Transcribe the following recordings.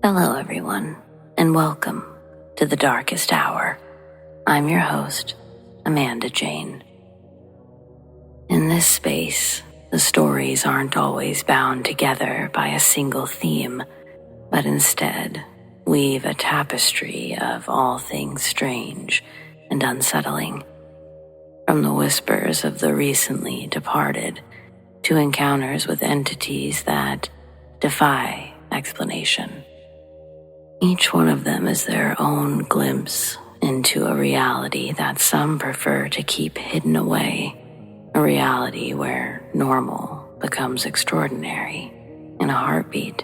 Hello everyone, and welcome to the Darkest Hour. I'm your host, Amanda Jane. In this space, the stories aren't always bound together by a single theme, but instead weave a tapestry of all things strange and unsettling. From the whispers of the recently departed to encounters with entities that defy explanation. Each one of them is their own glimpse into a reality that some prefer to keep hidden away, a reality where normal becomes extraordinary in a heartbeat.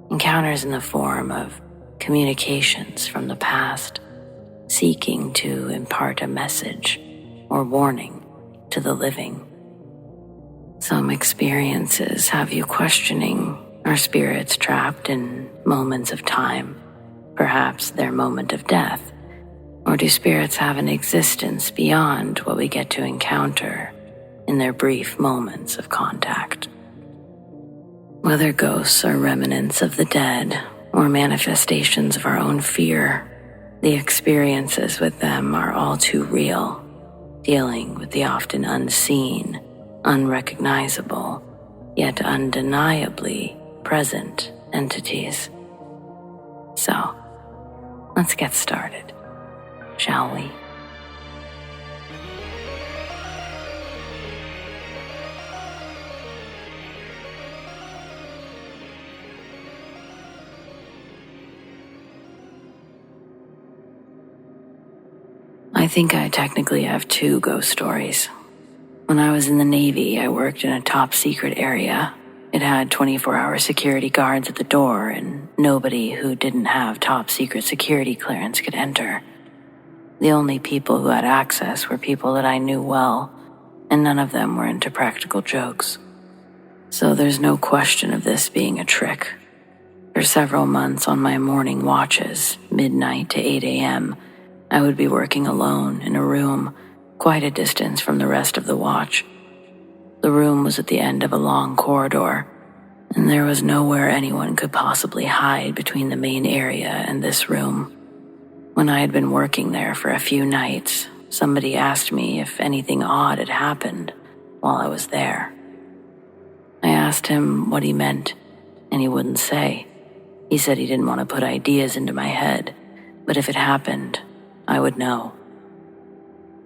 Encounters in the form of communications from the past, seeking to impart a message or warning to the living. Some experiences have you questioning, are spirits trapped in moments of time, perhaps their moment of death? Or do spirits have an existence beyond what we get to encounter in their brief moments of contact? Whether ghosts are remnants of the dead or manifestations of our own fear, the experiences with them are all too real, dealing with the often unseen, unrecognizable, yet undeniably present entities. So, let's get started, shall we? I think I technically have two ghost stories. When I was in the Navy, I worked in a top secret area. It had 24-hour security guards at the door, and nobody who didn't have top secret security clearance could enter. The only people who had access were people that I knew well, and none of them were into practical jokes. So there's no question of this being a trick. For several months on my morning watches, midnight to 8 a.m., I would be working alone in a room quite a distance from the rest of the watch. The room was at the end of a long corridor, and there was nowhere anyone could possibly hide between the main area and this room. When I had been working there for a few nights, somebody asked me if anything odd had happened while I was there. I asked him what he meant, and he wouldn't say. He said he didn't want to put ideas into my head, but if it happened, I would know.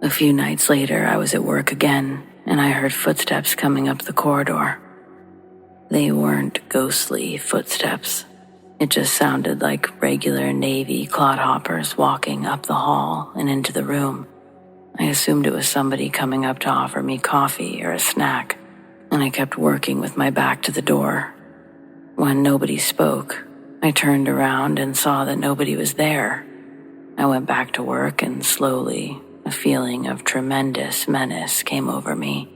A few nights later, I was at work again, and I heard footsteps coming up the corridor. They weren't ghostly footsteps. It just sounded like regular Navy clodhoppers walking up the hall and into the room. I assumed it was somebody coming up to offer me coffee or a snack, and I kept working with my back to the door. When nobody spoke, I turned around and saw that nobody was there. I went back to work, and slowly, a feeling of tremendous menace came over me.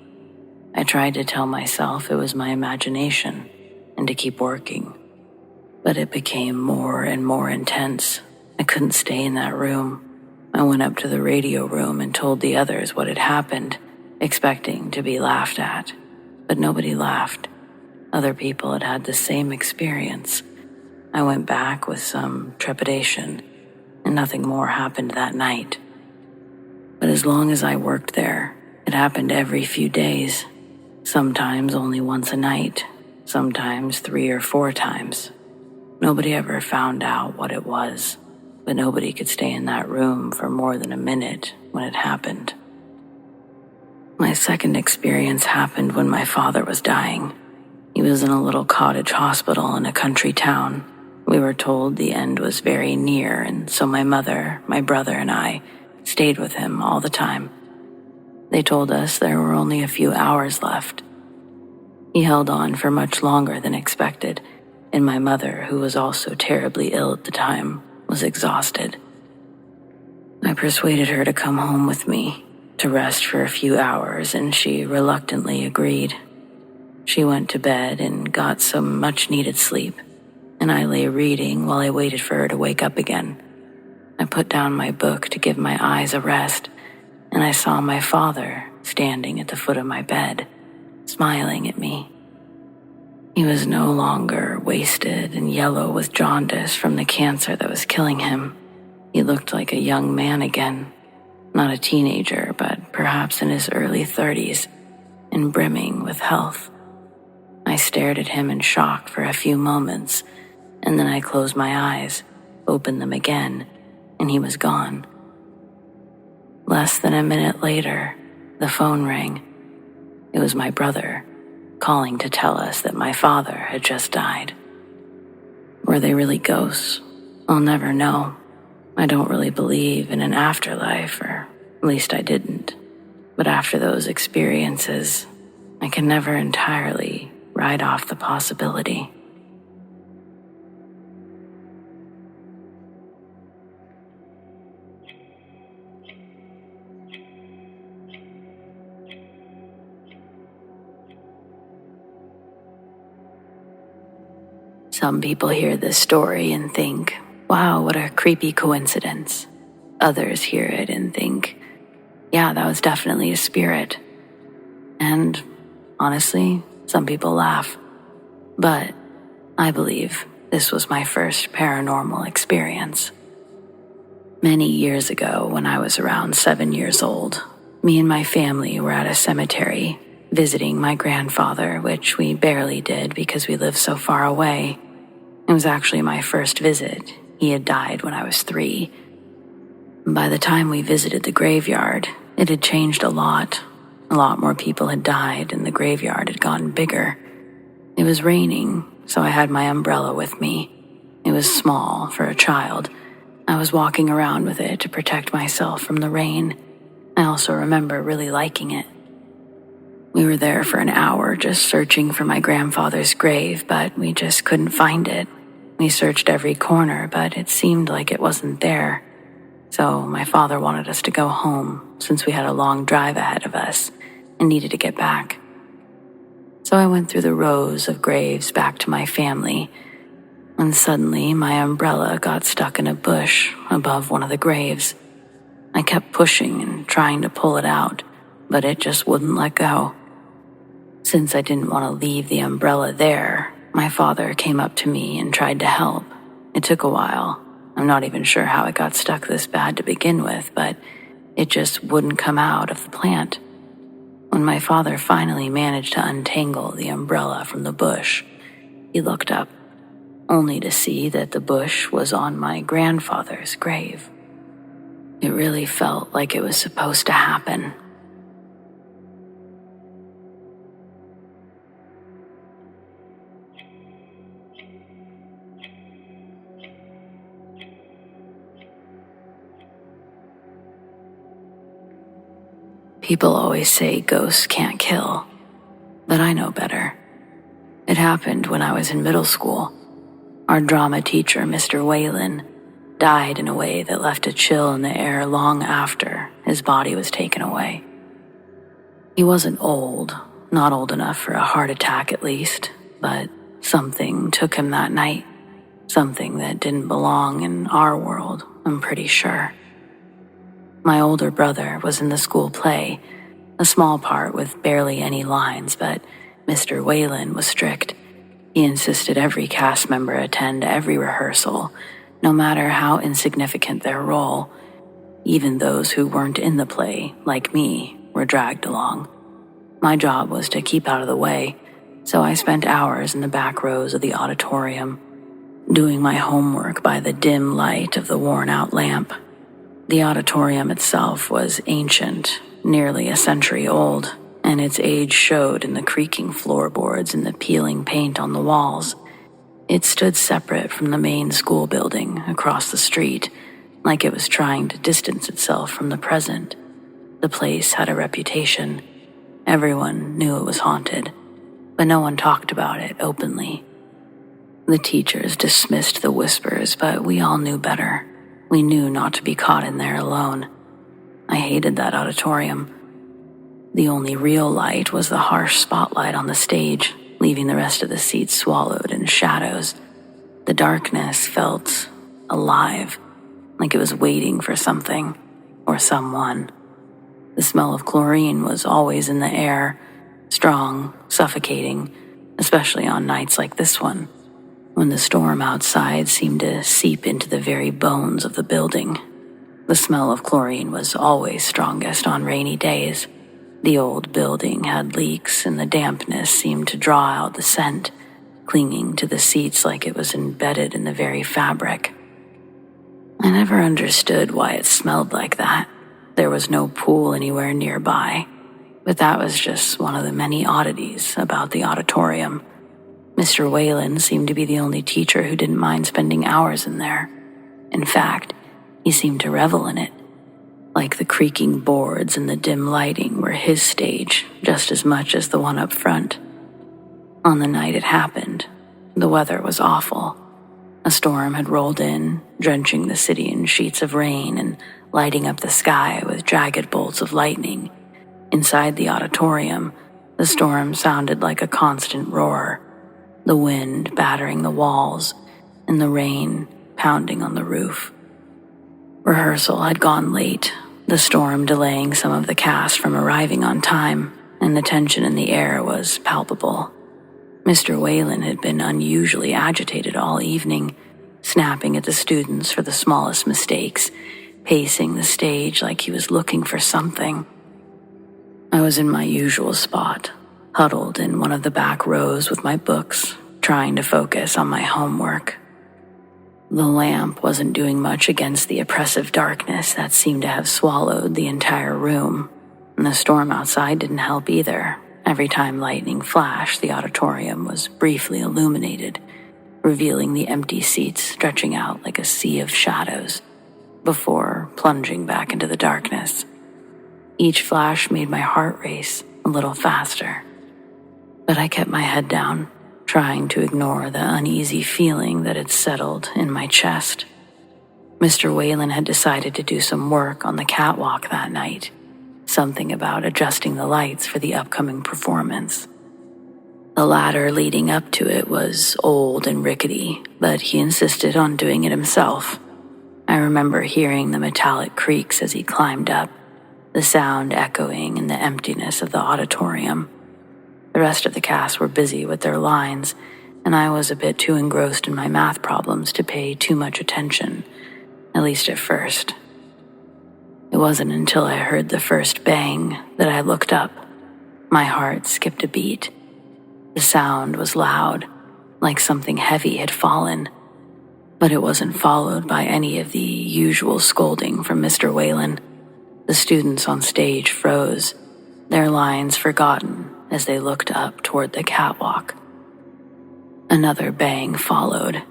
I tried to tell myself it was my imagination and to keep working, but it became more and more intense. I couldn't stay in that room. I went up to the radio room and told the others what had happened, expecting to be laughed at, but nobody laughed. Other people had had the same experience. I went back with some trepidation, and nothing more happened that night. But as long as I worked there, it happened every few days, sometimes only once a night, sometimes 3 or 4 times. Nobody ever found out what it was, but nobody could stay in that room for more than a minute when it happened. My second experience happened when my father was dying. He was in a little cottage hospital in a country town. We were told the end was very near, and so my mother, my brother, and I stayed with him all the time. They told us there were only a few hours left. He held on for much longer than expected, and my mother, who was also terribly ill at the time, was exhausted. I persuaded her to come home with me, to rest for a few hours, and she reluctantly agreed. She went to bed and got some much-needed sleep, and I lay reading while I waited for her to wake up again. I put down my book to give my eyes a rest, and I saw my father standing at the foot of my bed, smiling at me. He was no longer wasted and yellow with jaundice from the cancer that was killing him. He looked like a young man again, not a teenager, but perhaps in his early 30s, and brimming with health. I stared at him in shock for a few moments, and then I closed my eyes, opened them again, and he was gone. Less than a minute later, the phone rang. It was my brother, calling to tell us that my father had just died. Were they really ghosts? I'll never know. I don't really believe in an afterlife, or at least I didn't. But after those experiences, I can never entirely write off the possibility. Some people hear this story and think, wow, what a creepy coincidence. Others hear it and think, yeah, that was definitely a spirit. And honestly, some people laugh. But I believe this was my first paranormal experience. Many years ago, when I was around 7 years old, me and my family were at a cemetery visiting my grandfather, which we barely did because we lived so far away. It was actually my first visit. He had died when I was 3. By the time we visited the graveyard, it had changed a lot. A lot more people had died and the graveyard had gotten bigger. It was raining, so I had my umbrella with me. It was small for a child. I was walking around with it to protect myself from the rain. I also remember really liking it. We were there for an hour just searching for my grandfather's grave, but we just couldn't find it. We searched every corner, but it seemed like it wasn't there. So my father wanted us to go home since we had a long drive ahead of us and needed to get back. So I went through the rows of graves back to my family, and suddenly my umbrella got stuck in a bush above one of the graves. I kept pushing and trying to pull it out, but it just wouldn't let go. Since I didn't want to leave the umbrella there, my father came up to me and tried to help. It took a while. I'm not even sure how it got stuck this bad to begin with, but it just wouldn't come out of the plant. When my father finally managed to untangle the umbrella from the bush, he looked up, only to see that the bush was on my grandfather's grave. It really felt like it was supposed to happen. People always say ghosts can't kill, but I know better. It happened when I was in middle school. Our drama teacher, Mr. Whalen, died in a way that left a chill in the air long after his body was taken away. He wasn't old, not old enough for a heart attack at least, but something took him that night. Something that didn't belong in our world, I'm pretty sure. My older brother was in the school play, a small part with barely any lines, but Mr. Whalen was strict. He insisted every cast member attend every rehearsal, no matter how insignificant their role. Even those who weren't in the play, like me, were dragged along. My job was to keep out of the way, so I spent hours in the back rows of the auditorium, doing my homework by the dim light of the worn-out lamp. The auditorium itself was ancient, nearly a century old, and its age showed in the creaking floorboards and the peeling paint on the walls. It stood separate from the main school building across the street, like it was trying to distance itself from the present. The place had a reputation. Everyone knew it was haunted, but no one talked about it openly. The teachers dismissed the whispers, but we all knew better. We knew not to be caught in there alone. I hated that auditorium. The only real light was the harsh spotlight on the stage, leaving the rest of the seats swallowed in shadows. The darkness felt alive, like it was waiting for something or someone. The smell of chlorine was always in the air, strong, suffocating, especially on nights like this one, when the storm outside seemed to seep into the very bones of the building. The smell of chlorine was always strongest on rainy days. The old building had leaks, and the dampness seemed to draw out the scent, clinging to the seats like it was embedded in the very fabric. I never understood why it smelled like that. There was no pool anywhere nearby, but that was just one of the many oddities about the auditorium. Mr. Whalen seemed to be the only teacher who didn't mind spending hours in there. In fact, he seemed to revel in it. Like the creaking boards and the dim lighting were his stage just as much as the one up front. On the night it happened, the weather was awful. A storm had rolled in, drenching the city in sheets of rain and lighting up the sky with jagged bolts of lightning. Inside the auditorium, the storm sounded like a constant roar, the wind battering the walls and the rain pounding on the roof. Rehearsal had gone late, the storm delaying some of the cast from arriving on time, and the tension in the air was palpable. Mr. Whalen had been unusually agitated all evening, snapping at the students for the smallest mistakes, pacing the stage like he was looking for something. I was in my usual spot, huddled in one of the back rows with my books, trying to focus on my homework. The lamp wasn't doing much against the oppressive darkness that seemed to have swallowed the entire room, and the storm outside didn't help either. Every time lightning flashed, the auditorium was briefly illuminated, revealing the empty seats stretching out like a sea of shadows, before plunging back into the darkness. Each flash made my heart race a little faster, but I kept my head down, trying to ignore the uneasy feeling that had settled in my chest. Mr. Whalen had decided to do some work on the catwalk that night, something about adjusting the lights for the upcoming performance. The ladder leading up to it was old and rickety, but he insisted on doing it himself. I remember hearing the metallic creaks as he climbed up, the sound echoing in the emptiness of the auditorium. The rest of the cast were busy with their lines, and I was a bit too engrossed in my math problems to pay too much attention, at least at first. It wasn't until I heard the first bang that I looked up. My heart skipped a beat. The sound was loud, like something heavy had fallen, but it wasn't followed by any of the usual scolding from Mr. Whalen. The students on stage froze, their lines forgotten as they looked up toward the catwalk. Another bang followed,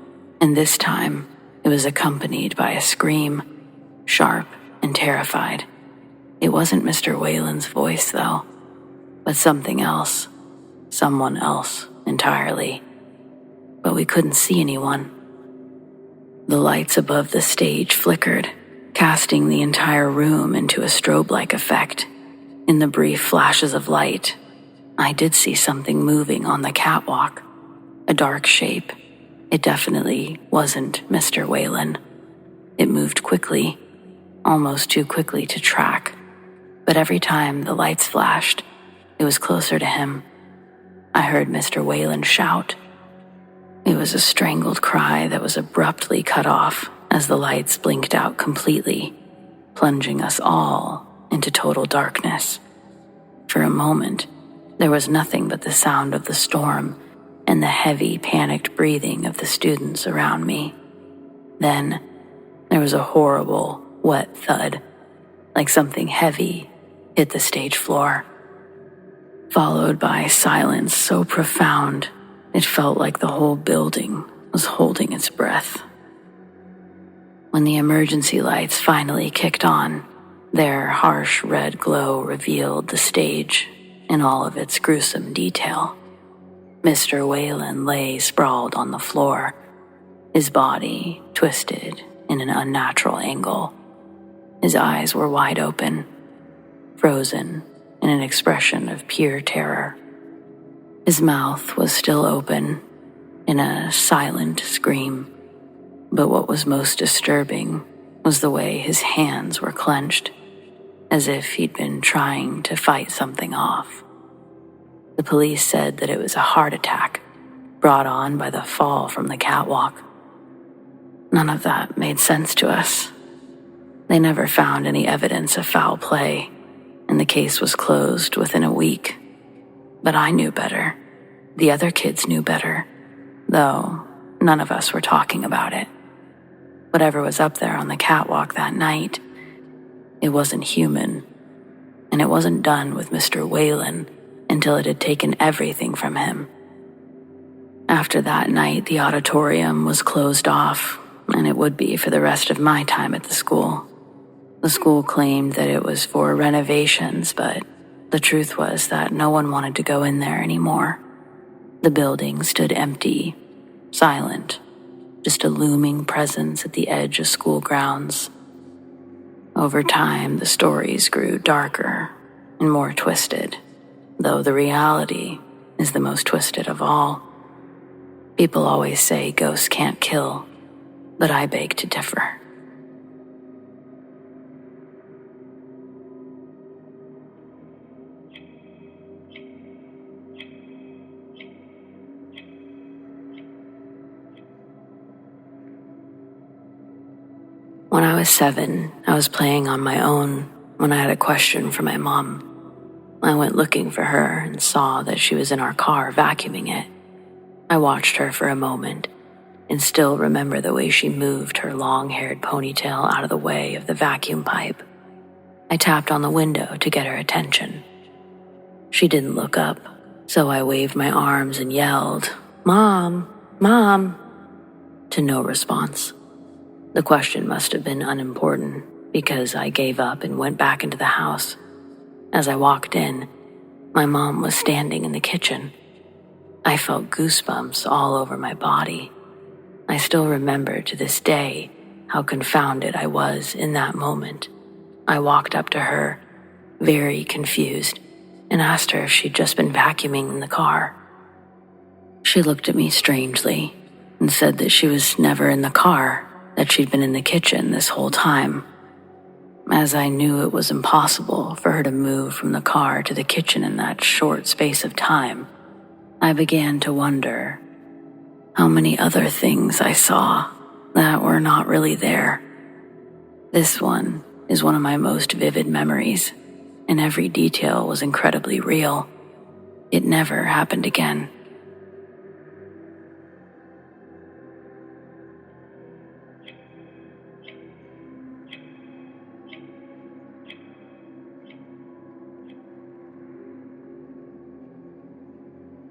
and this time it was accompanied by a scream, sharp and terrified. It wasn't Mr. Whalen's voice, though, but something else, someone else entirely. But we couldn't see anyone. The lights above the stage flickered, casting the entire room into a strobe-like effect. In the brief flashes of light, I did see something moving on the catwalk, a dark shape. It definitely wasn't Mr. Whalen. It moved quickly, almost too quickly to track, but every time the lights flashed, it was closer to him. I heard Mr. Whalen shout. It was a strangled cry that was abruptly cut off as the lights blinked out completely, plunging us all into total darkness. For a moment, there was nothing but the sound of the storm and the heavy, panicked breathing of the students around me. Then, there was a horrible, wet thud, like something heavy hit the stage floor, followed by silence so profound it felt like the whole building was holding its breath. When the emergency lights finally kicked on, their harsh red glow revealed the stage in all of its gruesome detail. Mr. Whalen lay sprawled on the floor, his body twisted in an unnatural angle. His eyes were wide open, frozen in an expression of pure terror. His mouth was still open in a silent scream, but what was most disturbing was the way his hands were clenched, as if he'd been trying to fight something off. The police said that it was a heart attack brought on by the fall from the catwalk. None of that made sense to us. They never found any evidence of foul play, and the case was closed within a week. But I knew better. The other kids knew better, though none of us were talking about it. Whatever was up there on the catwalk that night, it wasn't human, and it wasn't done with Mr. Whalen until it had taken everything from him. After that night, the auditorium was closed off, and it would be for the rest of my time at the school. The school claimed that it was for renovations, but the truth was that no one wanted to go in there anymore. The building stood empty, silent, just a looming presence at the edge of school grounds. Over time, the stories grew darker and more twisted, though the reality is the most twisted of all. People always say ghosts can't kill, but I beg to differ. When I was 7, I was playing on my own when I had a question for my mom. I went looking for her and saw that she was in our car vacuuming it. I watched her for a moment and still remember the way she moved her long-haired ponytail out of the way of the vacuum pipe. I tapped on the window to get her attention. She didn't look up, so I waved my arms and yelled, "Mom, Mom," to no response. The question must have been unimportant because I gave up and went back into the house. As I walked in, my mom was standing in the kitchen. I felt goosebumps all over my body. I still remember to this day how confounded I was in that moment. I walked up to her, very confused, and asked her if she'd just been vacuuming in the car. She looked at me strangely and said that she was never in the car, that she'd been in the kitchen this whole time. As I knew it was impossible for her to move from the car to the kitchen in that short space of time, I began to wonder how many other things I saw that were not really there. This one is one of my most vivid memories, and every detail was incredibly real. It never happened again.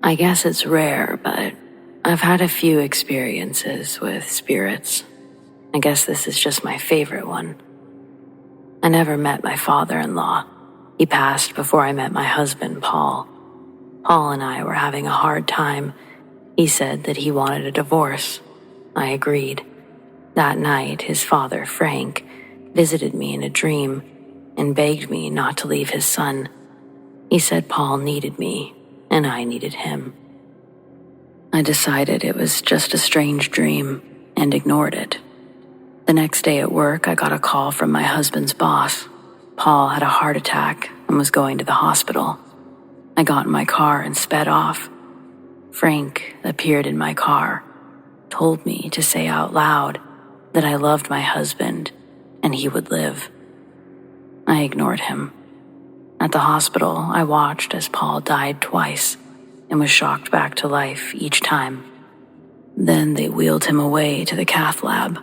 I guess it's rare, but I've had a few experiences with spirits. I guess this is just my favorite one. I never met my father-in-law. He passed before I met my husband, Paul. Paul and I were having a hard time. He said that he wanted a divorce. I agreed. That night, his father, Frank, visited me in a dream and begged me not to leave his son. He said Paul needed me, and I needed him. I decided it was just a strange dream and ignored it. The next day at work, I got a call from my husband's boss. Paul had a heart attack and was going to the hospital. I got in my car and sped off. Frank appeared in my car, told me to say out loud that I loved my husband and he would live. I ignored him. At the hospital, I watched as Paul died twice and was shocked back to life each time. Then they wheeled him away to the cath lab.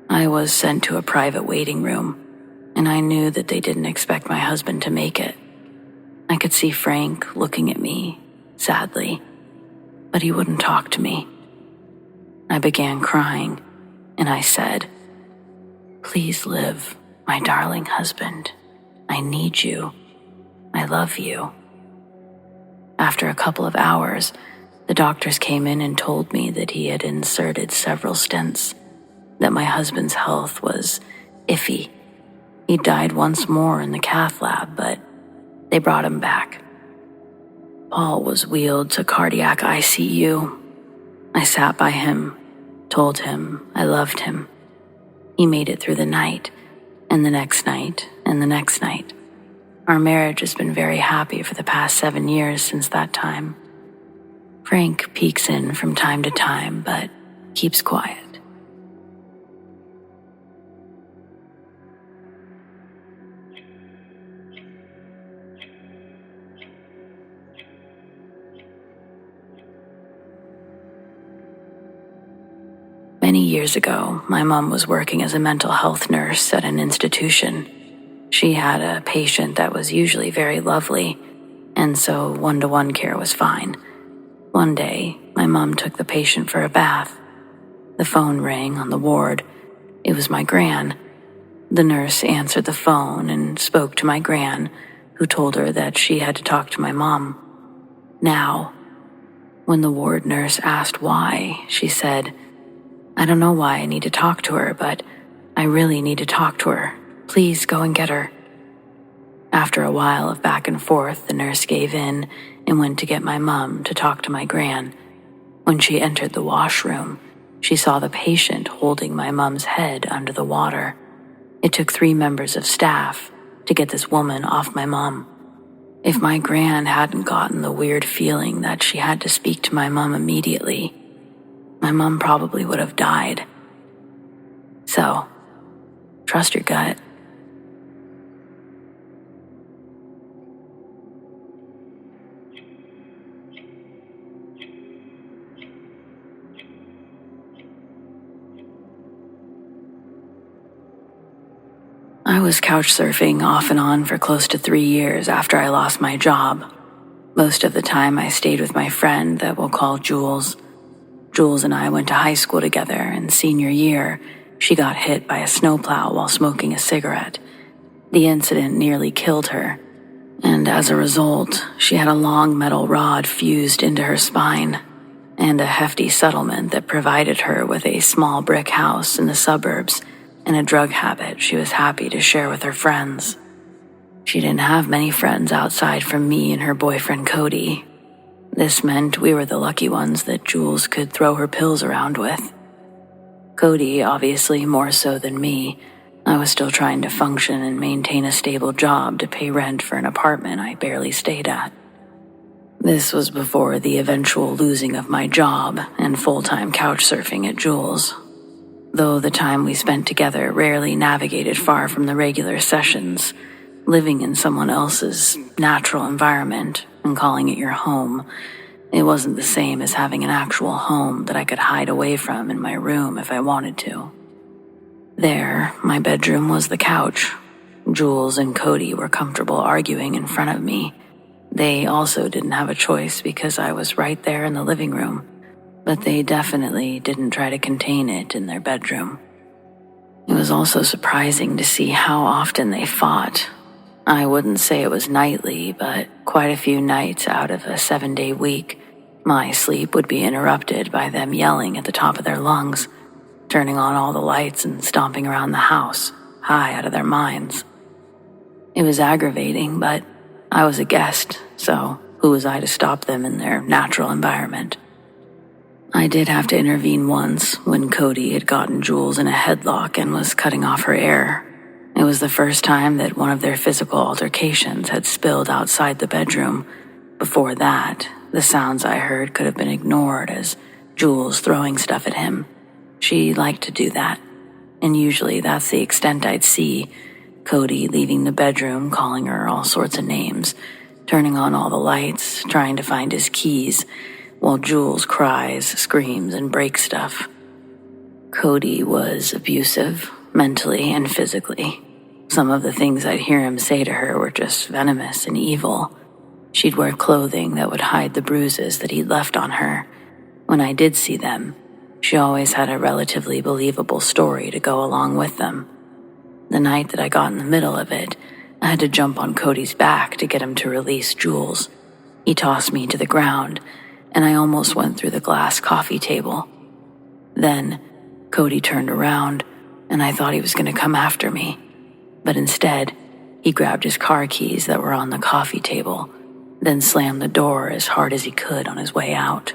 I was sent to a private waiting room, and I knew that they didn't expect my husband to make it. I could see Frank looking at me, sadly, but he wouldn't talk to me. I began crying, and I said, "Please live, my darling husband. I need you. I love you." After a couple of hours, the doctors came in and told me that he had inserted several stents, that my husband's health was iffy. He died once more in the cath lab, but they brought him back. Paul was wheeled to cardiac ICU. I sat by him, told him I loved him. He made it through the night, and the next night, and the next night. Our marriage has been very happy for the past 7 years since that time. Frank peeks in from time to time, but keeps quiet. Many years ago, my mom was working as a mental health nurse at an institution. She had a patient that was usually very lovely, and so one-to-one care was fine. One day, my mom took the patient for a bath. The phone rang on the ward. It was my gran. The nurse answered the phone and spoke to my gran, who told her that she had to talk to my mom. Now, when the ward nurse asked why, she said, "I don't know why I need to talk to her, but I really need to talk to her. Please go and get her." After a while of back and forth, the nurse gave in and went to get my mom to talk to my gran. When she entered the washroom, she saw the patient holding my mom's head under the water. It took 3 members of staff to get this woman off my mom. If my gran hadn't gotten the weird feeling that she had to speak to my mom immediately, my mom probably would have died. So, trust your gut. I was couch surfing off and on for close to 3 years after I lost my job. Most of the time I stayed with my friend that we'll call Jules. Jules and I went to high school together, and senior year, she got hit by a snowplow while smoking a cigarette. The incident nearly killed her, and as a result, she had a long metal rod fused into her spine, and a hefty settlement that provided her with a small brick house in the suburbs and a drug habit she was happy to share with her friends. She didn't have many friends outside from me and her boyfriend Cody. This meant we were the lucky ones that Jules could throw her pills around with. Cody, obviously more so than me. I was still trying to function and maintain a stable job to pay rent for an apartment I barely stayed at. This was before the eventual losing of my job and full-time couch surfing at Jules. Though the time we spent together rarely navigated far from the regular sessions, living in someone else's natural environment and calling it your home, it wasn't the same as having an actual home that I could hide away from in my room if I wanted to. There, my bedroom was the couch. Jules and Cody were comfortable arguing in front of me. They also didn't have a choice because I was right there in the living room, but they definitely didn't try to contain it in their bedroom. It was also surprising to see how often they fought. I wouldn't say it was nightly, but quite a few nights out of a 7-day week, my sleep would be interrupted by them yelling at the top of their lungs, turning on all the lights and stomping around the house, high out of their minds. It was aggravating, but I was a guest, so who was I to stop them in their natural environment? I did have to intervene once when Cody had gotten Jules in a headlock and was cutting off her air. It was the first time that one of their physical altercations had spilled outside the bedroom. Before that, the sounds I heard could have been ignored as Jules throwing stuff at him. She liked to do that, and usually that's the extent I'd see. Cody leaving the bedroom, calling her all sorts of names, turning on all the lights, trying to find his keys, while Jules cries, screams, and breaks stuff. Cody was abusive, mentally and physically. Some of the things I'd hear him say to her were just venomous and evil. She'd wear clothing that would hide the bruises that he'd left on her. When I did see them, she always had a relatively believable story to go along with them. The night that I got in the middle of it, I had to jump on Cody's back to get him to release Jules. He tossed me to the ground, and I almost went through the glass coffee table. Then, Cody turned around, and I thought he was going to come after me. But instead, he grabbed his car keys that were on the coffee table, then slammed the door as hard as he could on his way out.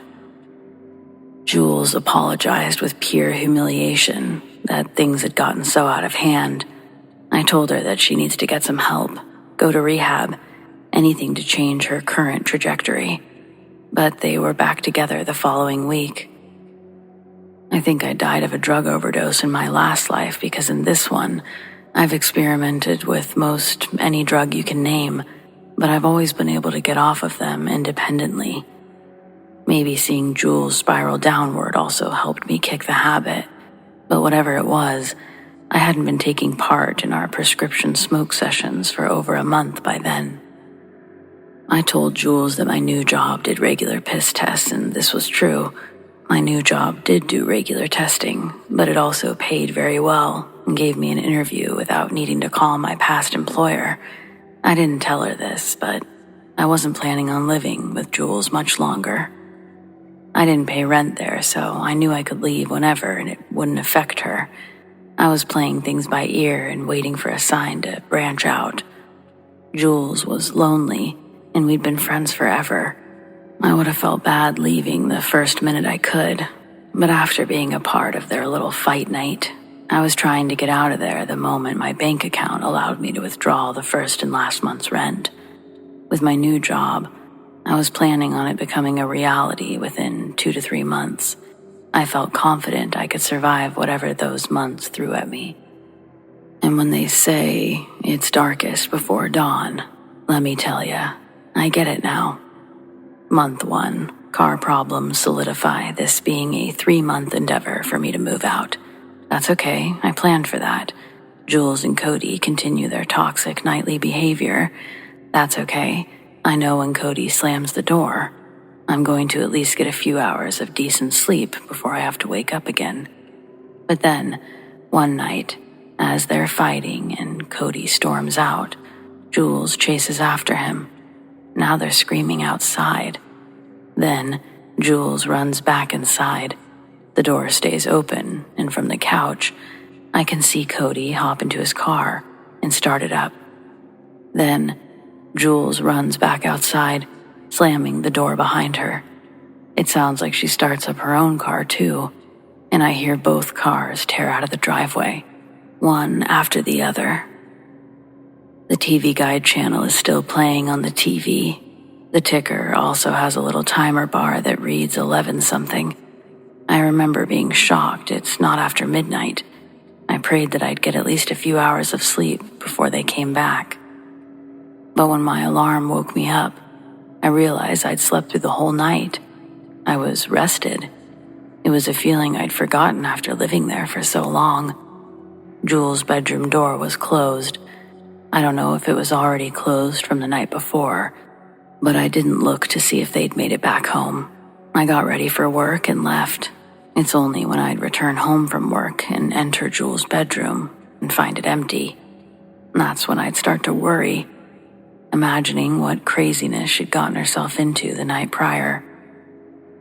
Jules apologized with pure humiliation that things had gotten so out of hand. I told her that she needs to get some help, go to rehab, anything to change her current trajectory. But they were back together the following week. I think I died of a drug overdose in my last life because in this one, I've experimented with most any drug you can name, but I've always been able to get off of them independently. Maybe seeing Jules spiral downward also helped me kick the habit, but whatever it was, I hadn't been taking part in our prescription smoke sessions for over a month by then. I told Jules that my new job did regular piss tests, and this was true. My new job did do regular testing, but it also paid very well and gave me an interview without needing to call my past employer. I didn't tell her this, but I wasn't planning on living with Jules much longer. I didn't pay rent there, so I knew I could leave whenever and it wouldn't affect her. I was playing things by ear and waiting for a sign to branch out. Jules was lonely, and we'd been friends forever. I would have felt bad leaving the first minute I could, but after being a part of their little fight night, I was trying to get out of there the moment my bank account allowed me to withdraw the first and last month's rent. With my new job, I was planning on it becoming a reality within 2 to 3 months. I felt confident I could survive whatever those months threw at me. And when they say it's darkest before dawn, let me tell ya, I get it now. Month 1, car problems solidify this being a 3-month endeavor for me to move out. That's okay, I planned for that. Jules and Cody continue their toxic nightly behavior. That's okay. I know when Cody slams the door, I'm going to at least get a few hours of decent sleep before I have to wake up again. But then, one night, as they're fighting and Cody storms out, Jules chases after him. Now they're screaming outside. Then, Jules runs back inside. The door stays open, and from the couch, I can see Cody hop into his car and start it up. Then, Jules runs back outside, slamming the door behind her. It sounds like she starts up her own car too, and I hear both cars tear out of the driveway, one after the other. The TV guide channel is still playing on the TV. The ticker also has a little timer bar that reads 11-something. I remember being shocked it's not after midnight. I prayed that I'd get at least a few hours of sleep before they came back. But when my alarm woke me up, I realized I'd slept through the whole night. I was rested. It was a feeling I'd forgotten after living there for so long. Jules' bedroom door was closed. I don't know if it was already closed from the night before, but I didn't look to see if they'd made it back home. I got ready for work and left. It's only when I'd return home from work and enter Jules' bedroom and find it empty. That's when I'd start to worry, imagining what craziness she'd gotten herself into the night prior.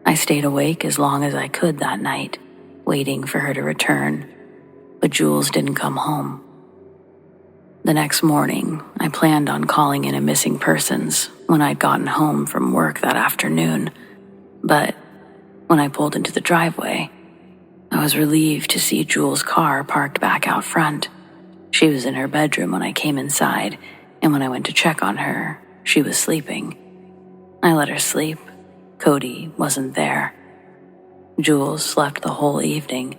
I stayed awake as long as I could that night, waiting for her to return, but Jules didn't come home. The next morning, I planned on calling in a missing persons when I'd gotten home from work that afternoon, but when I pulled into the driveway, I was relieved to see Jules' car parked back out front. She was in her bedroom when I came inside, and when I went to check on her, she was sleeping. I let her sleep. Cody wasn't there. Jules slept the whole evening.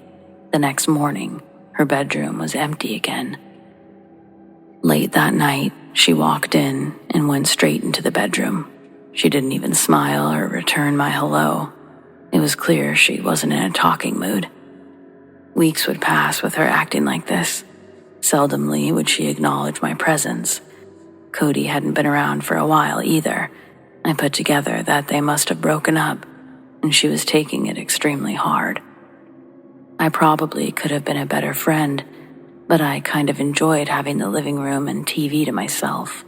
The next morning, her bedroom was empty again. Late that night, she walked in and went straight into the bedroom. She didn't even smile or return my hello. It was clear she wasn't in a talking mood. Weeks would pass with her acting like this. Seldomly would she acknowledge my presence. Cody hadn't been around for a while either. I put together that they must have broken up, and she was taking it extremely hard. I probably could have been a better friend, but I kind of enjoyed having the living room and TV to myself.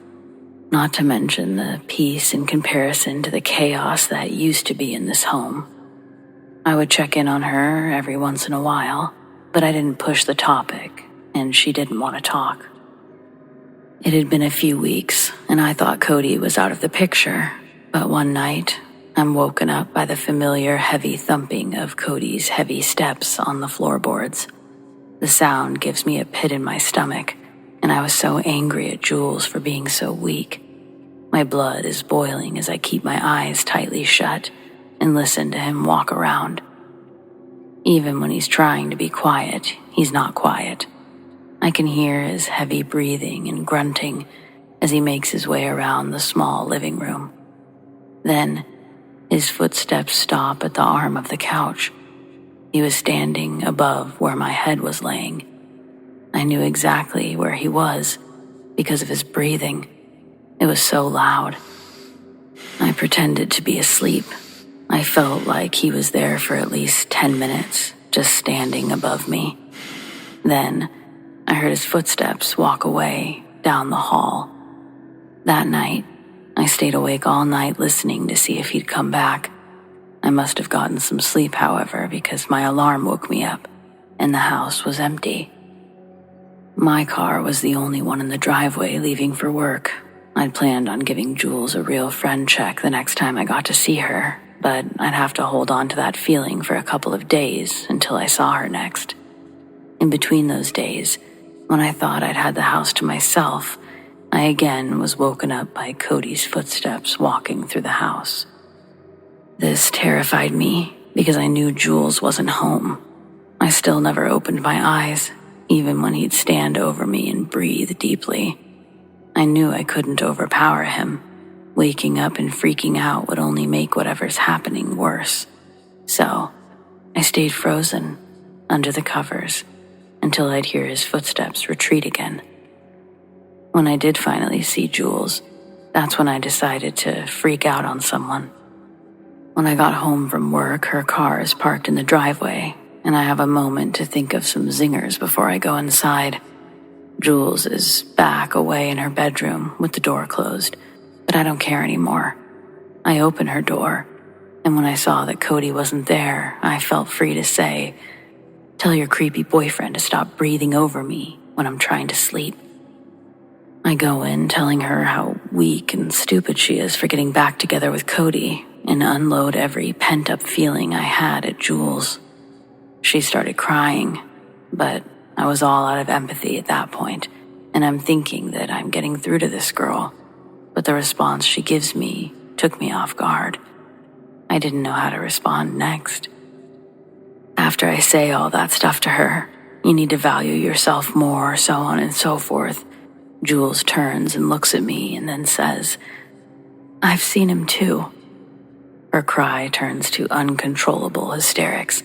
Not to mention the peace in comparison to the chaos that used to be in this home. I would check in on her every once in a while, but I didn't push the topic, and she didn't want to talk. It had been a few weeks, and I thought Cody was out of the picture, but one night, I'm woken up by the familiar heavy thumping of Cody's heavy steps on the floorboards. The sound gives me a pit in my stomach, and I was so angry at Jules for being so weak. My blood is boiling as I keep my eyes tightly shut and listen to him walk around. Even when he's trying to be quiet, he's not quiet. I can hear his heavy breathing and grunting as he makes his way around the small living room. Then, his footsteps stop at the arm of the couch. He was standing above where my head was laying. I knew exactly where he was because of his breathing. It was so loud. I pretended to be asleep. I felt like he was there for at least 10 minutes, just standing above me. Then, I heard his footsteps walk away down the hall. That night, I stayed awake all night listening to see if he'd come back. I must have gotten some sleep, however, because my alarm woke me up, and the house was empty. My car was the only one in the driveway leaving for work. I'd planned on giving Jules a real friend check the next time I got to see her, but I'd have to hold on to that feeling for a couple of days until I saw her next. In between those days, when I thought I'd had the house to myself, I again was woken up by Cody's footsteps walking through the house. This terrified me because I knew Jules wasn't home. I still never opened my eyes, even when he'd stand over me and breathe deeply. I knew I couldn't overpower him. Waking up and freaking out would only make whatever's happening worse. So, I stayed frozen under the covers until I'd hear his footsteps retreat again. When I did finally see Jules, that's when I decided to freak out on someone. When I got home from work, her car is parked in the driveway, and I have a moment to think of some zingers before I go inside. Jules is back away in her bedroom with the door closed, but I don't care anymore. I open her door, and when I saw that Cody wasn't there, I felt free to say, "Tell your creepy boyfriend to stop breathing over me when I'm trying to sleep." I go in telling her how weak and stupid she is for getting back together with Cody and unload every pent-up feeling I had at Jules. She started crying, but I was all out of empathy at that point, and I'm thinking that I'm getting through to this girl, but the response she gives me took me off guard. I didn't know how to respond next. After I say all that stuff to her, you need to value yourself more, so on and so forth, Jules turns and looks at me and then says, "I've seen him too." Her cry turns to uncontrollable hysterics,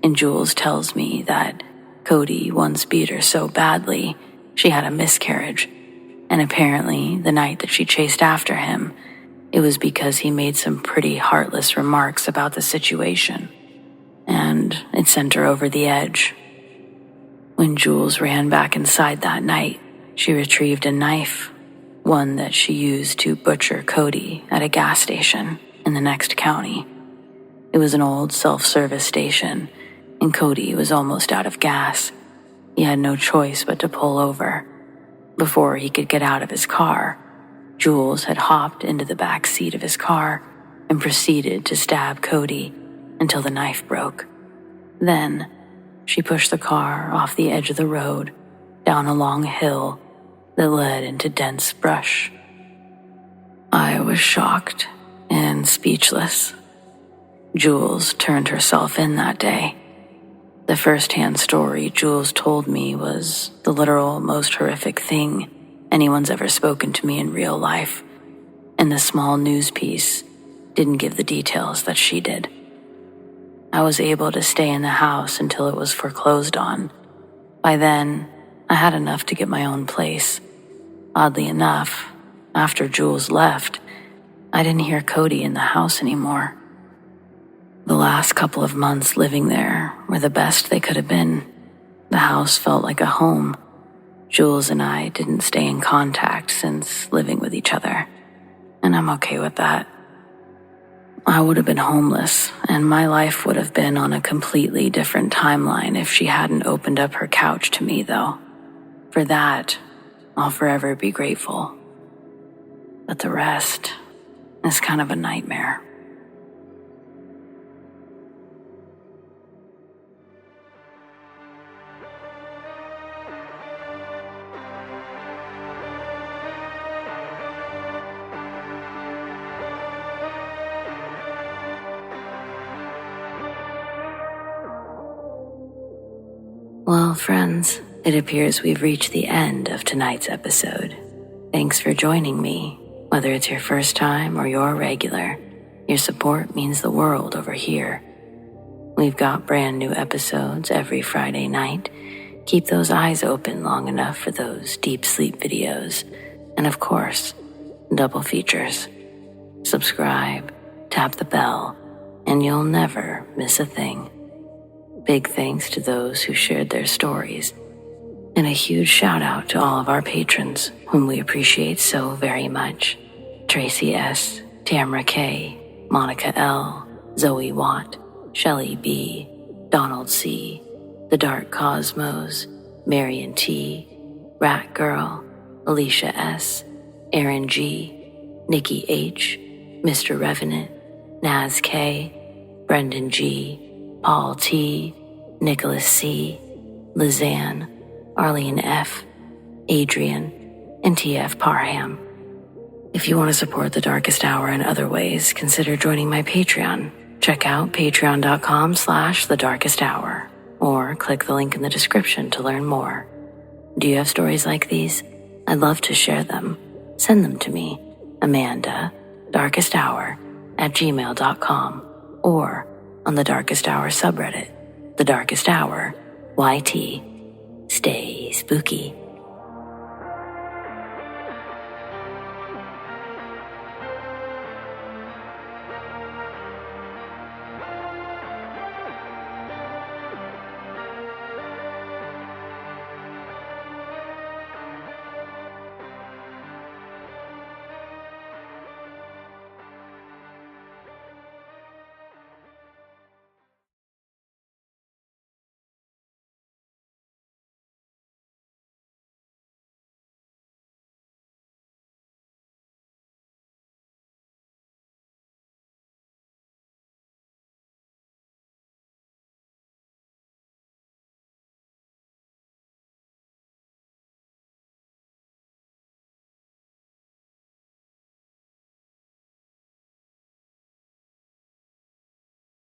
and Jules tells me that Cody once beat her so badly she had a miscarriage, and apparently the night that she chased after him, it was because he made some pretty heartless remarks about the situation, and it sent her over the edge. When Jules ran back inside that night, she retrieved a knife, one that she used to butcher Cody at a gas station in the next county. It was an old self-service station, and Cody was almost out of gas. He had no choice but to pull over. Before he could get out of his car, Jules had hopped into the back seat of his car and proceeded to stab Cody until the knife broke. Then, she pushed the car off the edge of the road, down a long hill that led into dense brush. I was shocked and speechless. Jules turned herself in that day. The first-hand story Jules told me was the literal most horrific thing anyone's ever spoken to me in real life, and the small news piece didn't give the details that she did. I was able to stay in the house until it was foreclosed on. By then, I had enough to get my own place. Oddly enough, after Jules left, I didn't hear Cody in the house anymore. The last couple of months living there were the best they could have been. The house felt like a home. Jules and I didn't stay in contact since living with each other, and I'm okay with that. I would have been homeless, and my life would have been on a completely different timeline if she hadn't opened up her couch to me, though. For that, I'll forever be grateful. But the rest is kind of a nightmare. Well, friends, it appears we've reached the end of tonight's episode. Thanks for joining me. Whether it's your first time or you're a regular, your support means the world over here. We've got brand new episodes every Friday night. Keep those eyes open long enough for those deep sleep videos. And of course, double features. Subscribe, tap the bell, and you'll never miss a thing. Big thanks to those who shared their stories. And a huge shout out to all of our patrons, whom we appreciate so very much. Tracy S, Tamara K, Monica L, ZoeWatt, Chelle B, Donald C, The Dark Cosmos, Marion T, Rat Girl, Alisha S, Erin G, Nikki H, Mr. Revenant, Naz K, Brendon G, Paul T, Nicholas C, Lissane, Arlene F, Adrienne, and TF Parham. If you want to support the Darkest Hour in other ways, consider joining my Patreon. Check out patreon.com/thedarkesthour or click the link in the description to learn more. Do you have stories like these? I'd love to share them. Send them to me, amandadarkesthour@gmail.com, or on the Darkest Hour subreddit, The Darkest Hour, YT. Stay spooky.